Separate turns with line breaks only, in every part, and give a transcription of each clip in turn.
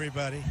everybody.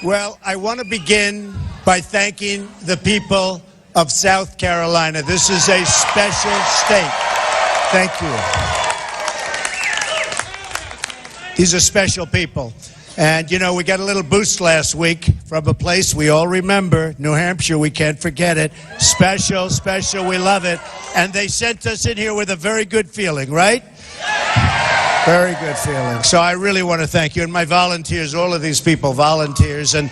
Well, I want to begin by thanking the people of South Carolina. This is a special state. Thank you. These are special people. And, you know, we got a little boost last week from a place we all remember, New Hampshire. We can't forget it. Special, special. We love it. And they sent us in here with a very good feeling, right? Very good feeling. So I really want to thank you. And my volunteers, all of these people, volunteers, and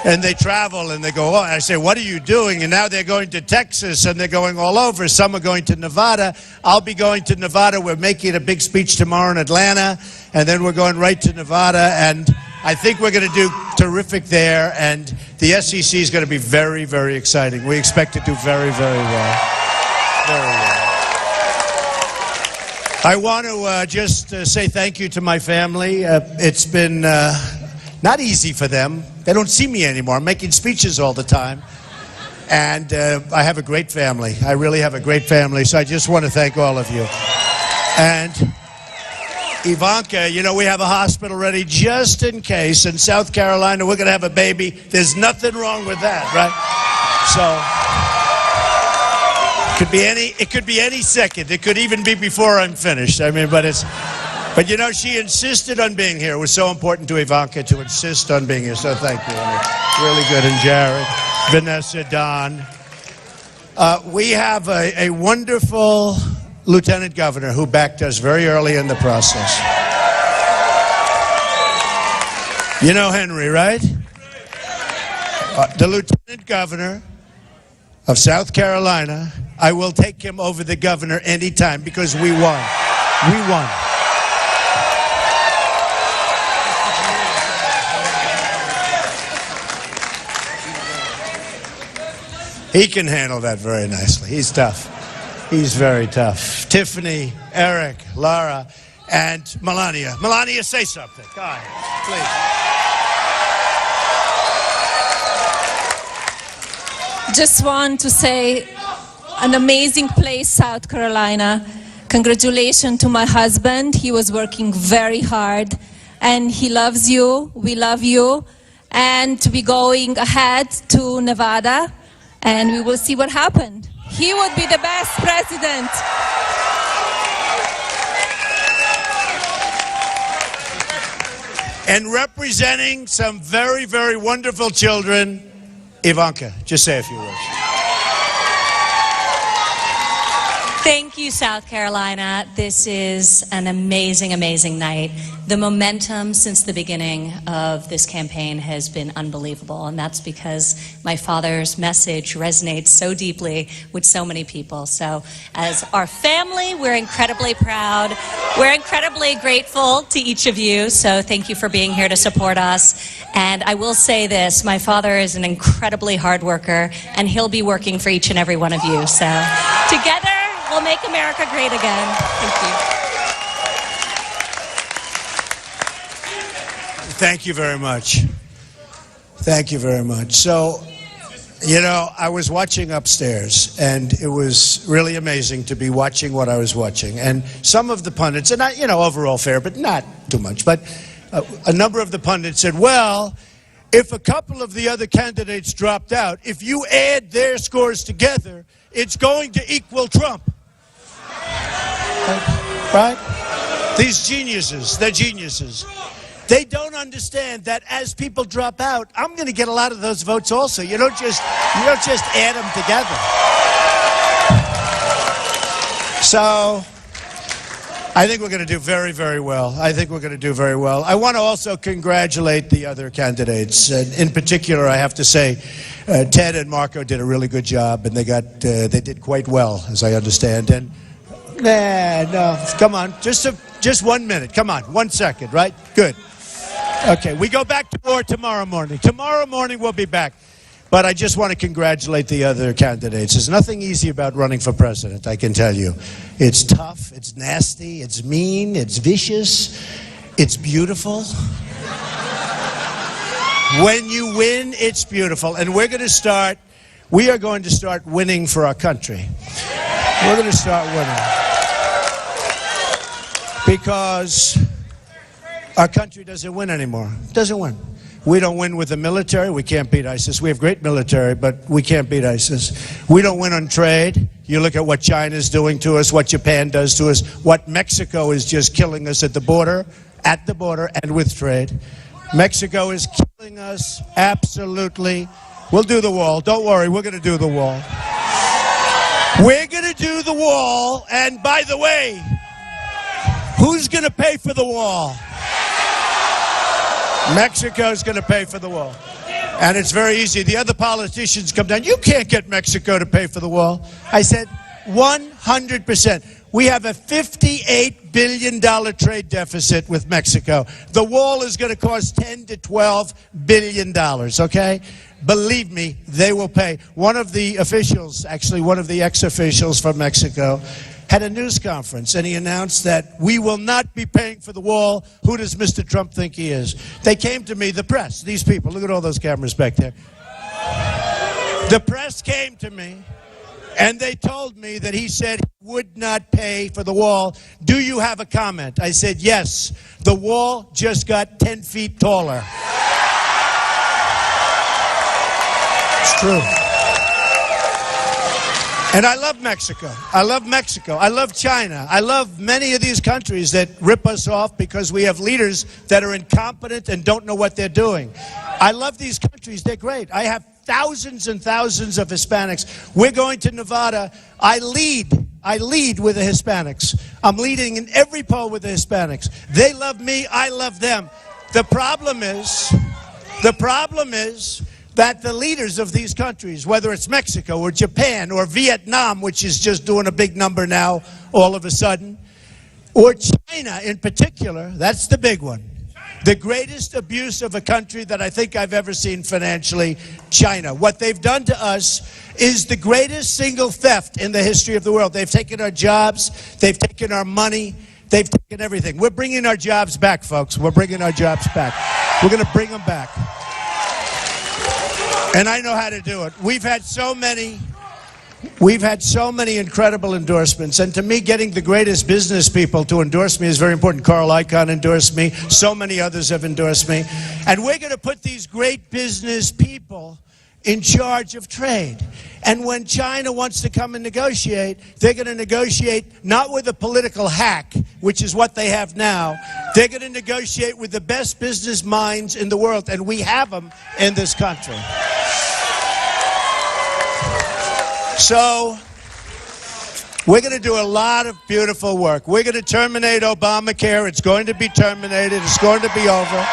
they travel and they go, oh, I say, what are you doing? And now they're going to Texas and they're going all over. Some are going to Nevada. I'll be going to Nevada. We're making a big speech tomorrow in Atlanta, and then we're going right to Nevada. And I think we're going to do terrific there. And the SEC is going to be very, very exciting. We expect to do very, very well. Very well. I want to just say thank you to my family. It's been not easy for them. They don't see me anymore. I'm making speeches all the time. And I have a great family. I really have a great family. So I just want to thank all of you. And Ivanka, you know, we have a hospital ready just in case. In South Carolina, we're going to have a baby. There's nothing wrong with that, right? So it could be any second. It could even be before I'm finished. I mean, but you know, she insisted on being here. It was so important to Ivanka to insist on being here. So thank you. Really good. And Jared, Vanessa, Don. We have a wonderful lieutenant governor who backed us very early in the process. You know Henry, right? The lieutenant governor of South Carolina. I will take him over the governor anytime because we won. We won. He can handle that very nicely. He's tough. He's very tough. Tiffany, Eric, Laura, and Melania. Melania, say something. Go on, please.
Just want to say, an amazing place, South Carolina. Congratulations to my husband. He was working very hard, and he loves you. We love you. And to be going ahead to Nevada, and we will see what happened. He would be the best president.
And representing some very, very wonderful children, Ivanka, just say a few words.
Thank you, South Carolina. This is an amazing, amazing night. The momentum since the beginning of this campaign has been unbelievable, and that's because my father's message resonates so deeply with so many people. So as our family, we're incredibly proud. We're incredibly grateful to each of you, so thank you for being here to support us. And I will say this, my father is an incredibly hard worker, and he'll be working for each and every one of you. So together, we'll make America great again. Thank you.
Thank you very much. Thank you very much. So, you know, I was watching upstairs, and it was really amazing to be watching what I was watching. And some of the pundits, and you know, overall fair, but not too much, but a number of the pundits said, well, if a couple of the other candidates dropped out, if you add their scores together, it's going to equal Trump. Right? These geniuses, they're geniuses. They don't understand that as people drop out, I'm going to get a lot of those votes also. You don't just add them together. So I think we're going to do very, very well. I think we're going to do very well. I want to also congratulate the other candidates. In particular, I have to say, Ted and Marco did a really good job, and they did quite well, as I understand. And no, come on, just 1 minute. Come on, 1 second, right? Good. Okay, we go back to war tomorrow morning. Tomorrow morning we'll be back. But I just want to congratulate the other candidates. There's nothing easy about running for president, I can tell you. It's tough, it's nasty, it's mean, it's vicious, it's beautiful. When you win, it's beautiful. And we are going to start winning for our country. We're going to start winning. Because our country doesn't win anymore. Doesn't win. We don't win with the military. We can't beat ISIS. We have great military, but we can't beat ISIS. We don't win on trade. You look at what China's doing to us, what Japan does to us, what Mexico is just killing us at the border and with trade. Mexico is killing us, absolutely. We'll do the wall. Don't worry, we're going to do the wall. We're going to do the wall, and by the way, who's going to pay for the wall? Mexico's going to pay for the wall. And it's very easy. The other politicians come down. You can't get Mexico to pay for the wall. I said 100%. We have a $58 billion trade deficit with Mexico. The wall is going to cost $10 to $12 billion, okay? Believe me, they will pay. One of the officials, actually one of the ex-officials from Mexico, had a news conference, and he announced that we will not be paying for the wall. Who does Mr. Trump think he is? They came to me, the press, these people. Look at all those cameras back there. The press came to me, and they told me that he said he would not pay for the wall. Do you have a comment? I said, yes. The wall just got 10 feet taller. It's true. And I love Mexico. I love Mexico. I love China. I love many of these countries that rip us off because we have leaders that are incompetent and don't know what they're doing. I love these countries. They're great. I have thousands and thousands of Hispanics. We're going to Nevada. I lead with the Hispanics. I'm leading in every poll with the Hispanics. They love me. I love them. The problem is that the leaders of these countries, whether it's Mexico or Japan or Vietnam, which is just doing a big number now all of a sudden, or China in particular, that's the big one. The greatest abuse of a country that I think I've ever seen financially, China. What they've done to us is the greatest single theft in the history of the world. They've taken our jobs, they've taken our money, they've taken everything. We're bringing our jobs back, folks. We're bringing our jobs back. We're going to bring them back. And I know how to do it. We've had so many incredible endorsements. And to me, getting the greatest business people to endorse me is very important. Carl Icahn endorsed me. So many others have endorsed me. And we're going to put these great business people in charge of trade. And when China wants to come and negotiate, they're going to negotiate not with a political hack, which is what they have now. They're going to negotiate with the best business minds in the world, and we have them in this country. So we're going to do a lot of beautiful work. We're going to terminate Obamacare. It's going to be terminated. It's going to be over.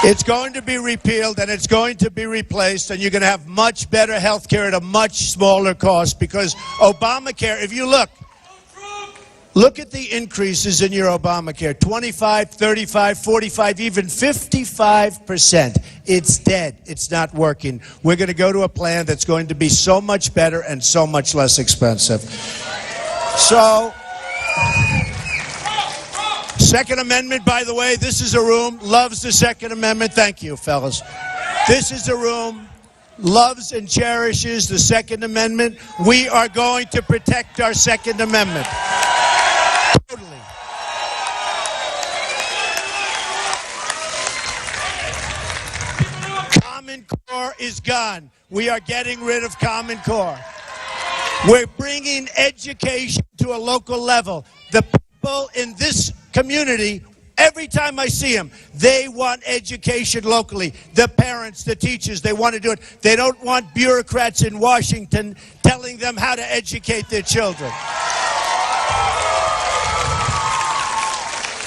It's going to be repealed, and it's going to be replaced, and you're going to have much better health care at a much smaller cost, because Obamacare, if you look at the increases in your Obamacare, 25, 35, 45, even 55%. It's dead. It's not working. We're going to go to a plan that's going to be so much better and so much less expensive. So, Second Amendment, by the way, this is a room, loves the Second Amendment. Thank you, fellas. This is a room, loves and cherishes the Second Amendment. We are going to protect our Second Amendment. Totally. Common Core is gone. We are getting rid of Common Core. We're bringing education to a local level. The people in this community, every time I see them, they want education locally. The parents, the teachers, they want to do it. They don't want bureaucrats in Washington telling them how to educate their children.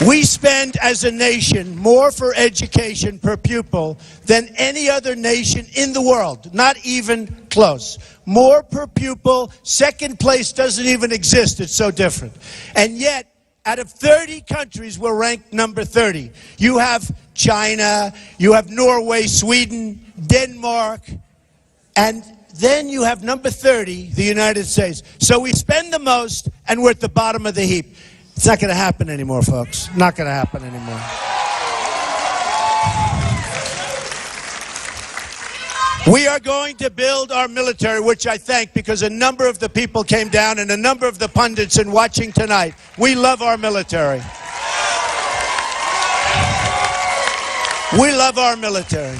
We spend as a nation more for education per pupil than any other nation in the world, not even close. More per pupil, second place doesn't even exist, it's so different. And yet, out of 30 countries, we're ranked number 30. You have China, you have Norway, Sweden, Denmark, and then you have number 30, the United States. So we spend the most, and we're at the bottom of the heap. It's not going to happen anymore, folks. Not going to happen anymore. We are going to build our military, which I thank, because a number of the people came down and a number of the pundits in watching tonight. We love our military. We love our military.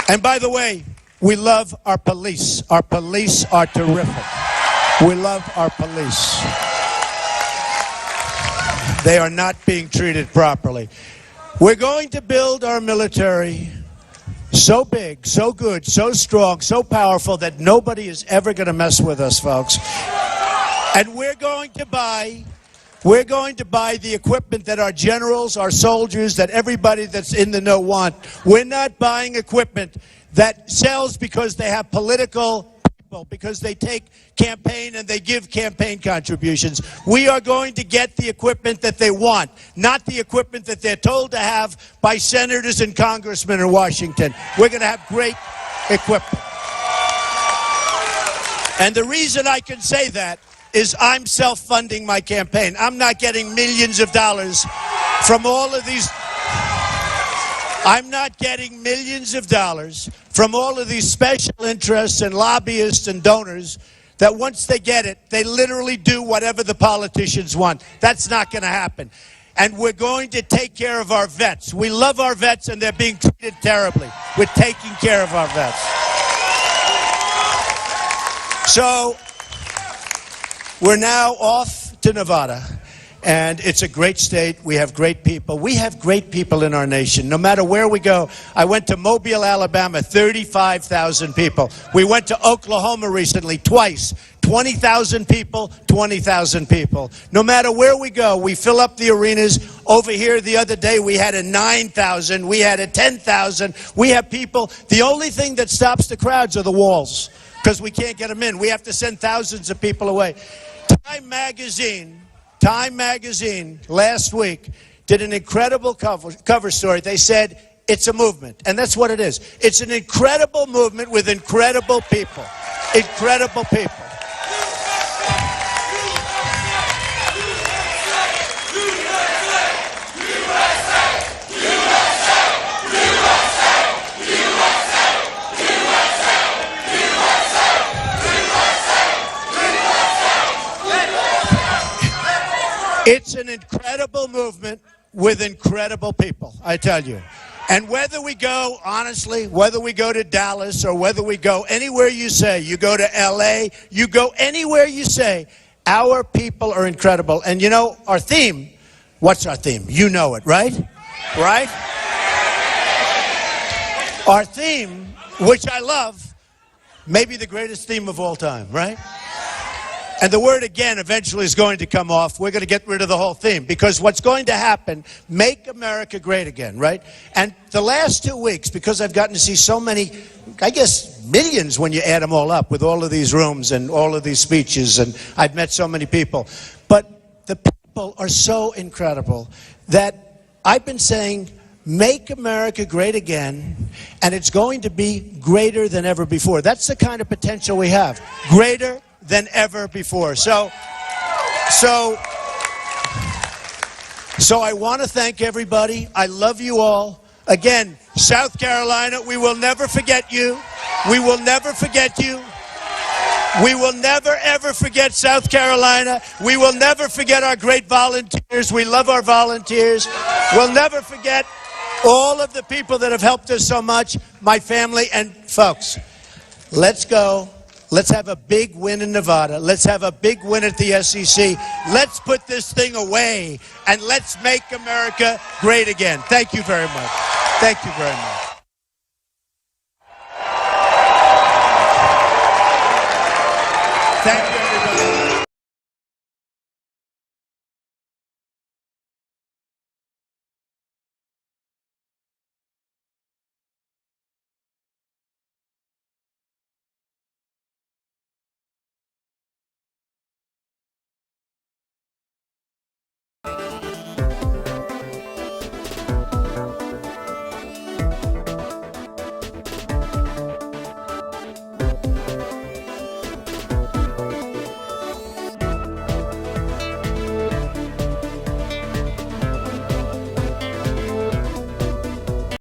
And by the way, we love our police. Our police are terrific. We love our police. They are not being treated properly. We're going to build our military so big, so good, so strong, so powerful that nobody is ever going to mess with us, folks. And we're going to buy the equipment that our generals, our soldiers, that everybody that's in the know want. We're not buying equipment that sells because they have political people, because they take campaign and they give campaign contributions. We are going to get the equipment that they want, not the equipment that they're told to have by senators and congressmen in Washington. We're going to have great equipment. And the reason I can say that is I'm self-funding my campaign. I'm not getting millions of dollars from all of these. I'm not getting millions of dollars from all of these special interests and lobbyists and donors that once they get it, they literally do whatever the politicians want. That's not going to happen. And we're going to take care of our vets. We love our vets and they're being treated terribly. We're taking care of our vets. So we're now off to Nevada. And it's a great state. We have great people. We have great people in our nation. No matter where we go. I went to Mobile, Alabama, 35,000 people. We went to Oklahoma recently, twice. 20,000 people, 20,000 people. No matter where we go, we fill up the arenas. Over here the other day, we had a 9,000. We had a 10,000. We have people. The only thing that stops the crowds are the walls, because we can't get them in. We have to send thousands of people away. Time Magazine last week did an incredible cover story. They said it's a movement, and that's what it is. It's an incredible movement with incredible people. Incredible people. It's an incredible movement with incredible people, I tell you. And whether we go, honestly, whether we go to Dallas or whether we go anywhere you say, you go to LA, you go anywhere you say, our people are incredible. And you know, our theme, what's our theme? You know it, right? Right? Our theme, which I love, may be the greatest theme of all time, right? And the word again eventually is going to come off. We're going to get rid of the whole theme, because what's going to happen, make America great again, right? And the last 2 weeks, because I've gotten to see so many, I guess millions when you add them all up with all of these rooms and all of these speeches, and I've met so many people. But the people are so incredible that I've been saying, make America great again, and it's going to be greater than ever before. That's the kind of potential we have. Greater than ever before. So I want to thank everybody. I love you all. Again, South Carolina, we will never forget you. We will never forget you. We will never, ever forget South Carolina. We will never forget our great volunteers. We love our volunteers. We'll never forget all of the people that have helped us so much, my family. And folks, let's go. Let's have a big win in Nevada. Let's have a big win at the SEC. Let's put this thing away, and let's make America great again. Thank you very much. Thank you very much. Thank you.